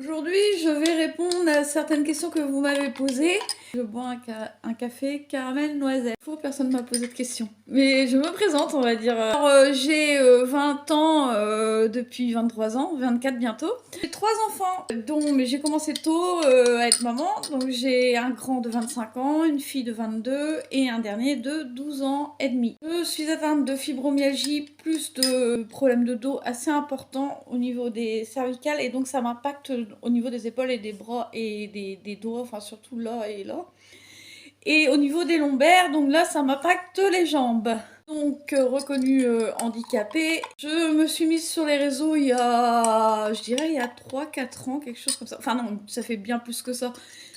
Aujourd'hui, je vais répondre à certaines questions que vous m'avez posées. Je bois un café caramel noisette. Personne ne m'a posé de questions. Mais je me présente, on va dire. Alors, j'ai 20 ans depuis 23 ans, 24 bientôt. J'ai 3 enfants, dont j'ai commencé tôt à être maman. Donc j'ai un grand de 25 ans, une fille de 22 et un dernier de 12 ans et demi. Je suis atteinte de fibromyalgie plus de problèmes de dos assez importants au niveau des cervicales et donc ça m'impacte au niveau des épaules et des bras et des doigts, enfin surtout là et là. Et au niveau des lombaires, donc là ça m'impacte les jambes. Donc reconnue handicapée. Je me suis mise sur les réseaux il y a, je dirais, il y a 3-4 ans, quelque chose comme ça. Enfin non, ça fait bien plus que ça.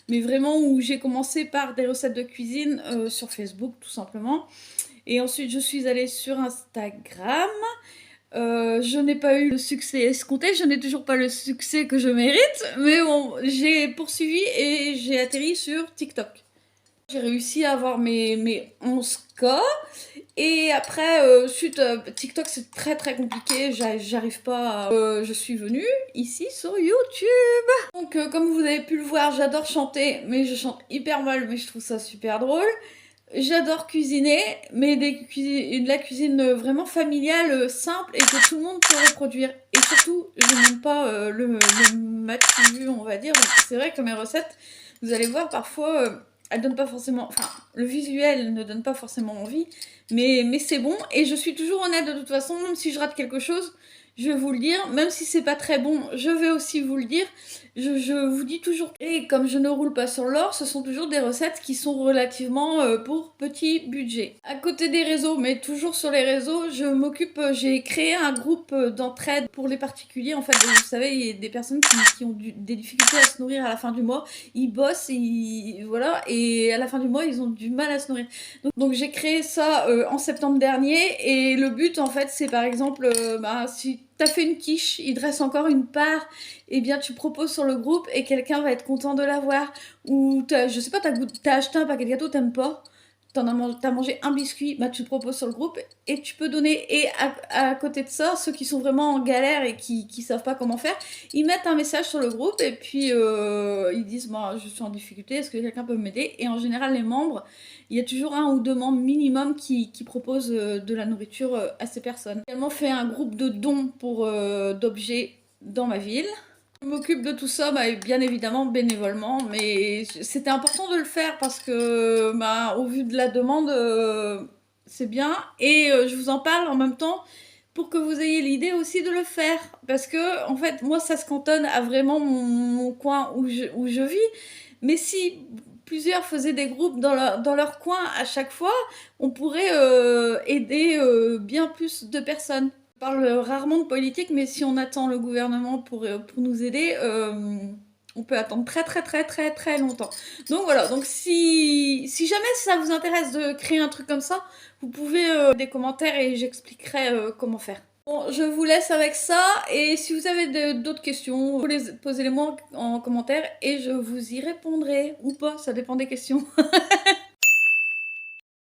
Mais vraiment où j'ai commencé par des recettes de cuisine sur Facebook tout simplement. Et ensuite je suis allée sur Instagram. Je n'ai pas eu le succès escompté, je n'ai toujours pas le succès que je mérite. Mais bon, j'ai poursuivi et j'ai atterri sur TikTok. J'ai réussi à avoir mes 11K. Et après, suite TikTok, c'est très très compliqué. J'arrive pas à... je suis venue ici sur YouTube. Donc, comme vous avez pu le voir, j'adore chanter. Mais je chante hyper mal, mais je trouve ça super drôle. J'adore cuisiner, mais de la cuisine vraiment familiale, simple et que tout le monde peut reproduire. Et surtout, je n'aime pas le matu, on va dire. Donc, c'est vrai que mes recettes, vous allez voir, parfois, elles donnent pas forcément... Enfin, le visuel ne donne pas forcément envie, mais c'est bon. Et je suis toujours honnête de toute façon, même si je rate quelque chose, je vais vous le dire. Même si c'est pas très bon, je vais aussi vous le dire. Je vous dis toujours. Et comme je ne roule pas sur l'or, ce sont toujours des recettes qui sont relativement pour petit budget. À côté des réseaux, mais toujours sur les réseaux, je m'occupe, j'ai créé un groupe d'entraide pour les particuliers. En fait, vous savez, il y a des personnes qui ont des difficultés à se nourrir à la fin du mois. Ils bossent, voilà, et à la fin du mois, ils ont du mal à se nourrir. Donc j'ai créé ça en septembre dernier. Et le but, en fait, c'est par exemple, si t'as fait une quiche, il te reste encore une part, eh bien tu proposes sur le groupe et quelqu'un va être content de l'avoir. Ou je sais pas, t'as acheté un paquet de gâteaux, t'aimes pas, t'as mangé un biscuit, bah tu le proposes sur le groupe et tu peux donner. Et à côté de ça, ceux qui sont vraiment en galère et qui savent pas comment faire, ils mettent un message sur le groupe et puis ils disent je suis en difficulté, est-ce que quelqu'un peut m'aider? Et en général les membres, il y a toujours 1 ou 2 membres minimum qui proposent de la nourriture à ces personnes. J'ai également fait un groupe de dons pour d'objets dans ma ville. Je m'occupe de tout ça, bien évidemment bénévolement, mais c'était important de le faire parce que, au vu de la demande, c'est bien. Et je vous en parle en même temps pour que vous ayez l'idée aussi de le faire. Parce que, en fait, moi, ça se cantonne à vraiment mon coin où je vis. Mais si plusieurs faisaient des groupes dans leur coin à chaque fois, on pourrait aider bien plus de personnes. On parle rarement de politique, mais si on attend le gouvernement pour nous aider, on peut attendre très très très très très longtemps. Donc voilà, donc si jamais ça vous intéresse de créer un truc comme ça, vous pouvez des commentaires et j'expliquerai comment faire. Bon, je vous laisse avec ça et si vous avez d'autres questions, posez-les moi en commentaire et je vous y répondrai ou pas, ça dépend des questions.